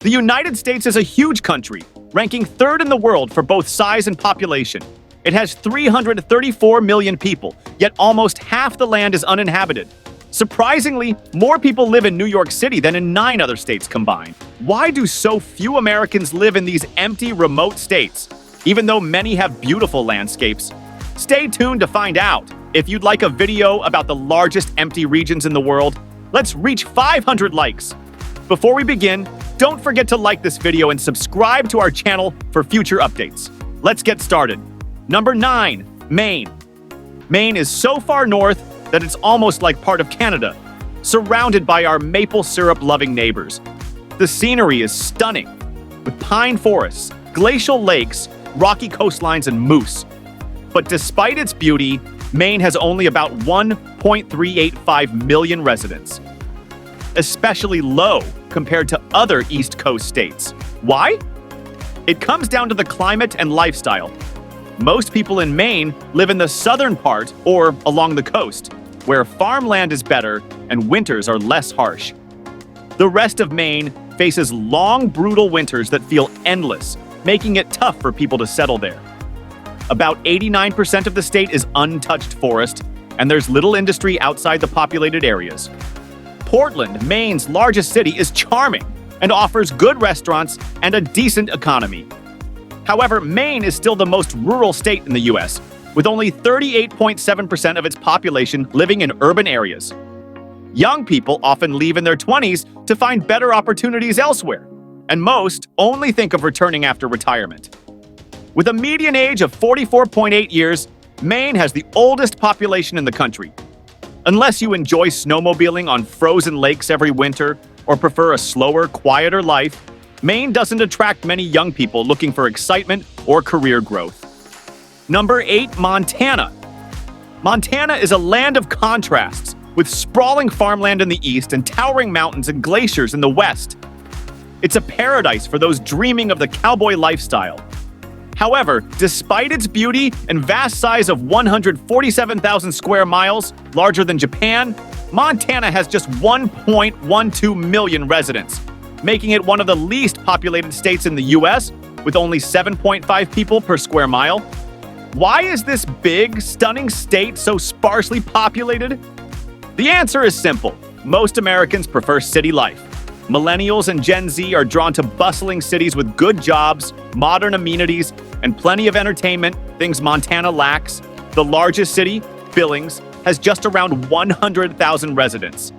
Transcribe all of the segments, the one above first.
The United States is a huge country, ranking third in the world for both size and population. It has 334 million people, yet almost half the land is uninhabited. Surprisingly, more people live in New York City than in 9 other states combined. Why do so few Americans live in these empty, remote states, even though many have beautiful landscapes? Stay tuned to find out. If you'd like a video about the largest empty regions in the world, let's reach 500 likes. Before we begin, don't forget to like this video and subscribe to our channel for future updates. Let's get started. Number 9, Maine. Maine is so far north that it's almost like part of Canada, surrounded by our maple syrup-loving neighbors. The scenery is stunning, with pine forests, glacial lakes, rocky coastlines, and moose. But despite its beauty, Maine has only about 1.385 million residents, especially low compared to other East Coast states. Why? It comes down to the climate and lifestyle. Most people in Maine live in the southern part or along the coast, where farmland is better and winters are less harsh. The rest of Maine faces long, brutal winters that feel endless, making it tough for people to settle there. About 89% of the state is untouched forest, and there's little industry outside the populated areas. Portland, Maine's largest city, is charming and offers good restaurants and a decent economy. However, Maine is still the most rural state in the U.S., with only 38.7% of its population living in urban areas. Young people often leave in their 20s to find better opportunities elsewhere, and most only think of returning after retirement. With a median age of 44.8 years, Maine has the oldest population in the country. Unless you enjoy snowmobiling on frozen lakes every winter or prefer a slower, quieter life, Maine doesn't attract many young people looking for excitement or career growth. Number 8, Montana. Montana is a land of contrasts, with sprawling farmland in the east and towering mountains and glaciers in the west. It's a paradise for those dreaming of the cowboy lifestyle. However, despite its beauty and vast size of 147,000 square miles, larger than Japan, Montana has just 1.12 million residents, making it one of the least populated states in the U.S., with only 7.5 people per square mile. Why is this big, stunning state so sparsely populated? The answer is simple. Most Americans prefer city life. Millennials and Gen Z are drawn to bustling cities with good jobs, modern amenities, and plenty of entertainment, things Montana lacks. The largest city, Billings, has just around 100,000 residents.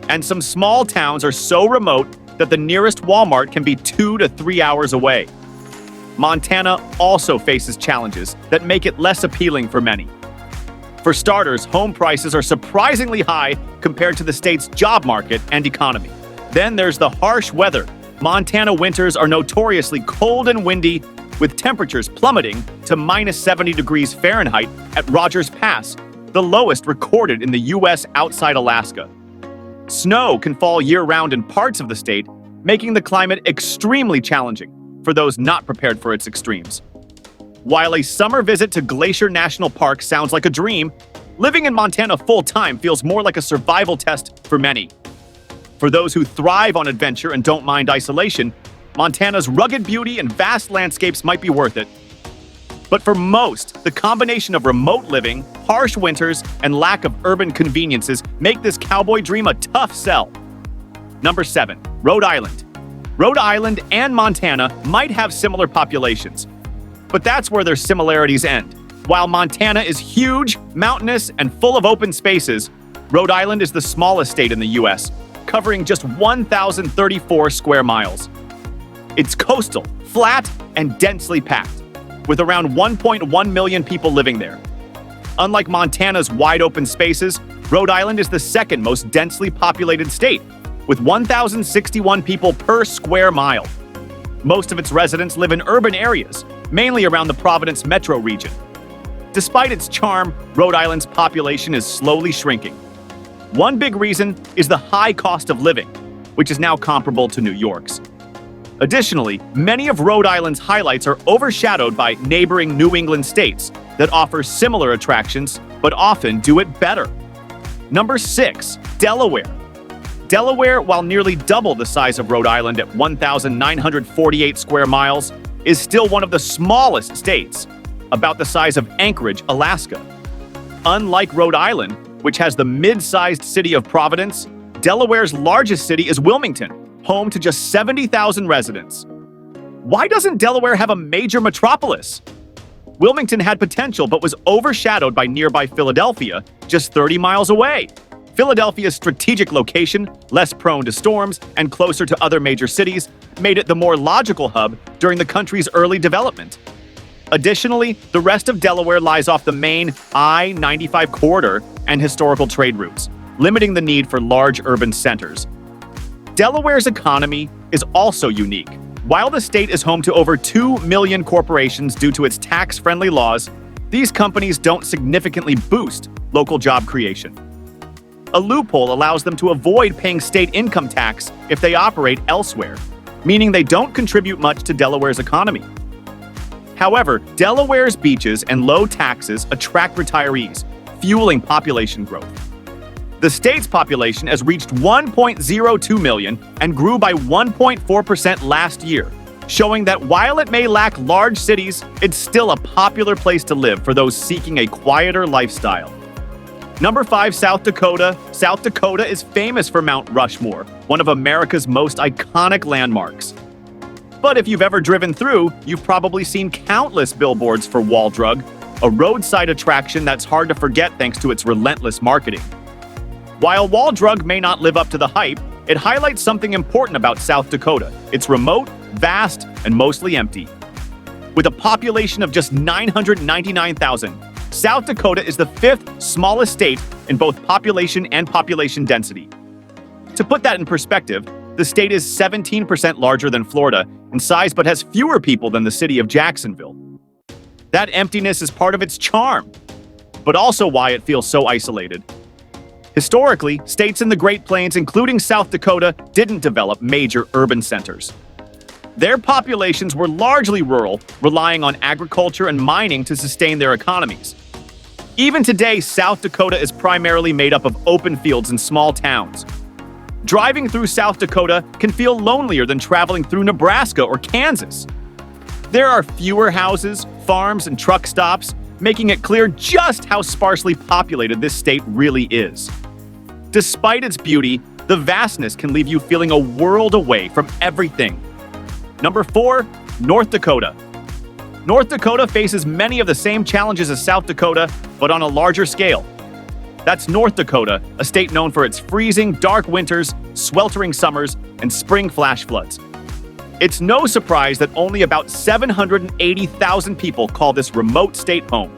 And some small towns are so remote that the nearest Walmart can be 2 to 3 hours away. Montana also faces challenges that make it less appealing for many. For starters, home prices are surprisingly high compared to the state's job market and economy. Then there's the harsh weather. Montana winters are notoriously cold and windy, with temperatures plummeting to minus 70 degrees Fahrenheit at Rogers Pass, the lowest recorded in the U.S. outside Alaska. Snow can fall year-round in parts of the state, making the climate extremely challenging for those not prepared for its extremes. While a summer visit to Glacier National Park sounds like a dream, living in Montana full-time feels more like a survival test for many. For those who thrive on adventure and don't mind isolation, Montana's rugged beauty and vast landscapes might be worth it. But for most, the combination of remote living, harsh winters, and lack of urban conveniences make this cowboy dream a tough sell. Number 7, Rhode Island. Rhode Island and Montana might have similar populations, but that's where their similarities end. While Montana is huge, mountainous, and full of open spaces, Rhode Island is the smallest state in the U.S., covering just 1,034 square miles. It's coastal, flat, and densely packed, with around 1.1 million people living there. Unlike Montana's wide-open spaces, Rhode Island is the second most densely populated state, with 1,061 people per square mile. Most of its residents live in urban areas, mainly around the Providence metro region. Despite its charm, Rhode Island's population is slowly shrinking. One big reason is the high cost of living, which is now comparable to New York's. Additionally, many of Rhode Island's highlights are overshadowed by neighboring New England states that offer similar attractions, but often do it better. Number 6, Delaware. Delaware, while nearly double the size of Rhode Island at 1,948 square miles, is still one of the smallest states, about the size of Anchorage, Alaska. Unlike Rhode Island, which has the mid-sized city of Providence, Delaware's largest city is Wilmington, home to just 70,000 residents. Why doesn't Delaware have a major metropolis? Wilmington had potential but was overshadowed by nearby Philadelphia, just 30 miles away. Philadelphia's strategic location, less prone to storms and closer to other major cities, made it the more logical hub during the country's early development. Additionally, the rest of Delaware lies off the Maine I-95 corridor and historical trade routes, limiting the need for large urban centers. Delaware's economy is also unique. While the state is home to over 2 million corporations due to its tax-friendly laws, these companies don't significantly boost local job creation. A loophole allows them to avoid paying state income tax if they operate elsewhere, meaning they don't contribute much to Delaware's economy. However, Delaware's beaches and low taxes attract retirees, fueling population growth. The state's population has reached 1.02 million and grew by 1.4% last year, showing that while it may lack large cities, it's still a popular place to live for those seeking a quieter lifestyle. Number 5, South Dakota. South Dakota is famous for Mount Rushmore, one of America's most iconic landmarks. But if you've ever driven through, you've probably seen countless billboards for Wall Drug, a roadside attraction that's hard to forget thanks to its relentless marketing. While Wall Drug may not live up to the hype, it highlights something important about South Dakota. It's remote, vast, and mostly empty. With a population of just 999,000, South Dakota is the 5th smallest state in both population and population density. To put that in perspective, the state is 17% larger than Florida in size but has fewer people than the city of Jacksonville. That emptiness is part of its charm, but also why it feels so isolated. Historically, states in the Great Plains, including South Dakota, didn't develop major urban centers. Their populations were largely rural, relying on agriculture and mining to sustain their economies. Even today, South Dakota is primarily made up of open fields and small towns. Driving through South Dakota can feel lonelier than traveling through Nebraska or Kansas. There are fewer houses, farms, and truck stops, making it clear just how sparsely populated this state really is. Despite its beauty, the vastness can leave you feeling a world away from everything. Number 4, North Dakota. North Dakota faces many of the same challenges as South Dakota, but on a larger scale. That's North Dakota, a state known for its freezing, dark winters, sweltering summers, and spring flash floods. It's no surprise that only about 780,000 people call this remote state home.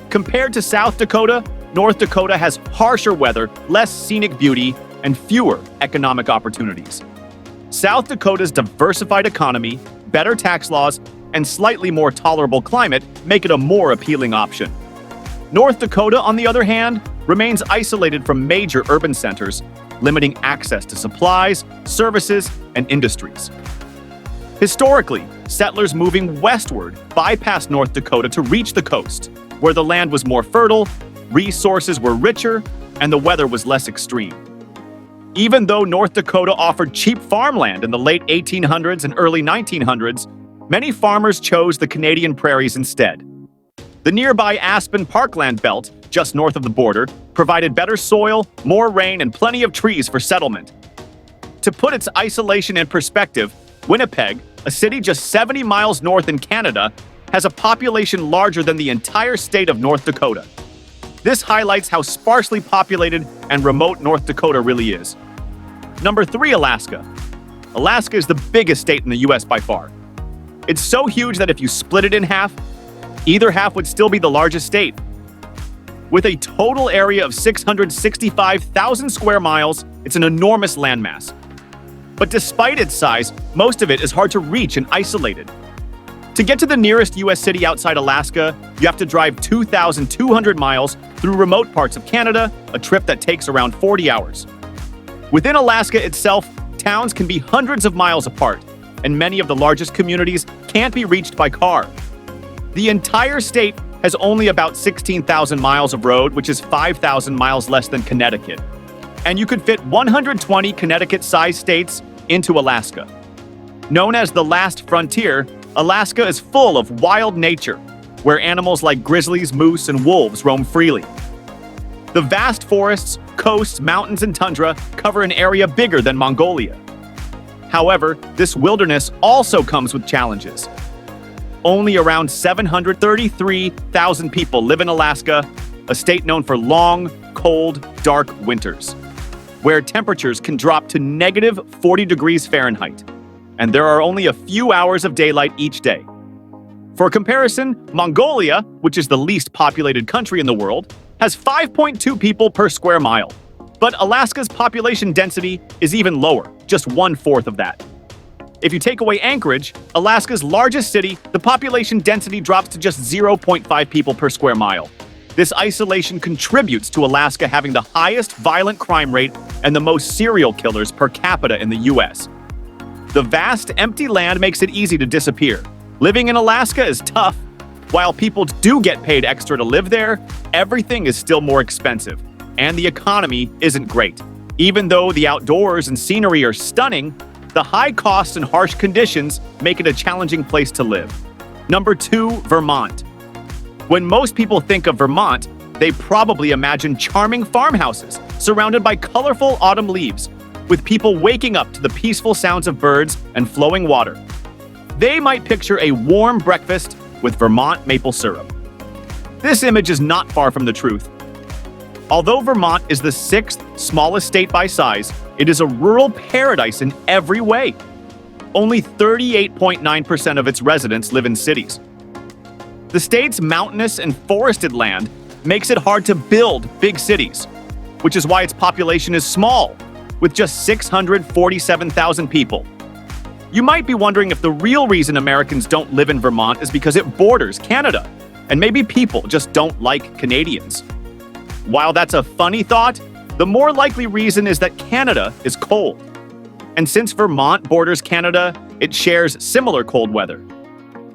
Compared to South Dakota, North Dakota has harsher weather, less scenic beauty, and fewer economic opportunities. South Dakota's diversified economy, better tax laws, and slightly more tolerable climate make it a more appealing option. North Dakota, on the other hand, remains isolated from major urban centers, limiting access to supplies, services, and industries. Historically, settlers moving westward bypassed North Dakota to reach the coast, where the land was more fertile, resources were richer, and the weather was less extreme. Even though North Dakota offered cheap farmland in the late 1800s and early 1900s, many farmers chose the Canadian prairies instead. The nearby Aspen Parkland belt, just north of the border, provided better soil, more rain, and plenty of trees for settlement. To put its isolation in perspective, Winnipeg, a city just 70 miles north in Canada, has a population larger than the entire state of North Dakota. This highlights how sparsely populated and remote North Dakota really is. Number 3, Alaska. Alaska is the biggest state in the US by far. It's so huge that if you split it in half, either half would still be the largest state. With a total area of 665,000 square miles, it's an enormous landmass. But despite its size, most of it is hard to reach and isolated. To get to the nearest US city outside Alaska, you have to drive 2,200 miles through remote parts of Canada, a trip that takes around 40 hours. Within Alaska itself, towns can be hundreds of miles apart, and many of the largest communities can't be reached by car. The entire state has only about 16,000 miles of road, which is 5,000 miles less than Connecticut. and you could fit 120 Connecticut-sized states into Alaska. Known as the last frontier, Alaska is full of wild nature, where animals like grizzlies, moose, and wolves roam freely. The vast forests, coasts, mountains, and tundra cover an area bigger than Mongolia. However, this wilderness also comes with challenges. Only around 733,000 people live in Alaska, a state known for long, cold, dark winters, where temperatures can drop to negative 40 degrees Fahrenheit, and there are only a few hours of daylight each day. For comparison, Mongolia, which is the least populated country in the world, has 5.2 people per square mile. But Alaska's population density is even lower, just 1/4 of that. If you take away Anchorage, Alaska's largest city, the population density drops to just 0.5 people per square mile. This isolation contributes to Alaska having the highest violent crime rate and the most serial killers per capita in the US. The vast, empty land makes it easy to disappear. Living in Alaska is tough. While people do get paid extra to live there, everything is still more expensive, and the economy isn't great. Even though the outdoors and scenery are stunning, the high costs and harsh conditions make it a challenging place to live. Number 2, Vermont. When most people think of Vermont, they probably imagine charming farmhouses surrounded by colorful autumn leaves, with people waking up to the peaceful sounds of birds and flowing water. They might picture a warm breakfast with Vermont maple syrup. This image is not far from the truth. Although Vermont is the 6th smallest state by size, it is a rural paradise in every way. Only 38.9% of its residents live in cities. The state's mountainous and forested land makes it hard to build big cities, which is why its population is small, with just 647,000 people. You might be wondering if the real reason Americans don't live in Vermont is because it borders Canada, and maybe people just don't like Canadians. While that's a funny thought, the more likely reason is that Canada is cold. And since Vermont borders Canada, it shares similar cold weather.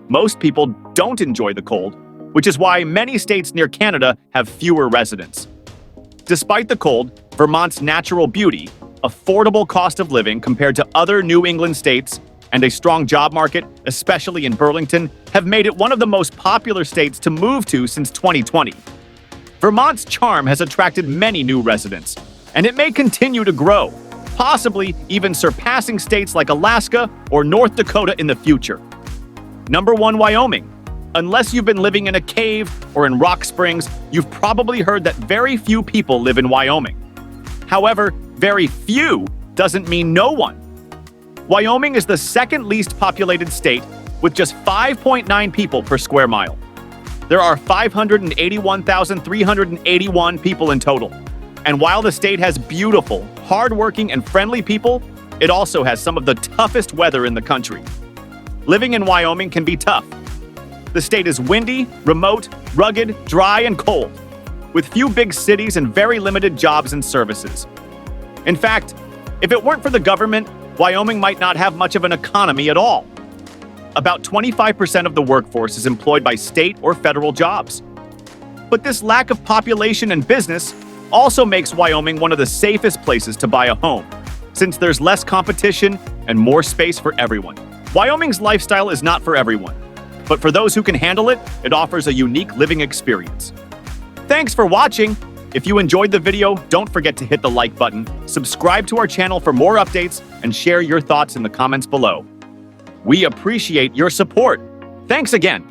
Most people don't enjoy the cold, which is why many states near Canada have fewer residents. Despite the cold, Vermont's natural beauty, affordable cost of living compared to other New England states, and a strong job market, especially in Burlington, have made it one of the most popular states to move to since 2020. Vermont's charm has attracted many new residents, and it may continue to grow, possibly even surpassing states like Alaska or North Dakota in the future. Number 1, Wyoming. Unless you've been living in a cave or in Rock Springs, you've probably heard that very few people live in Wyoming. However, very few doesn't mean no one. Wyoming is the 2nd least populated state with just 5.9 people per square mile. There are 581,381 people in total. And while the state has beautiful, hardworking, and friendly people, it also has some of the toughest weather in the country. Living in Wyoming can be tough. The state is windy, remote, rugged, dry, and cold, with few big cities and very limited jobs and services. In fact, if it weren't for the government, Wyoming might not have much of an economy at all. About 25% of the workforce is employed by state or federal jobs. But this lack of population and business also makes Wyoming one of the safest places to buy a home, since there's less competition and more space for everyone. Wyoming's lifestyle is not for everyone, but for those who can handle it, it offers a unique living experience. Thanks for watching. If you enjoyed the video, don't forget to hit the like button, subscribe to our channel for more updates, and share your thoughts in the comments below. We appreciate your support. Thanks again.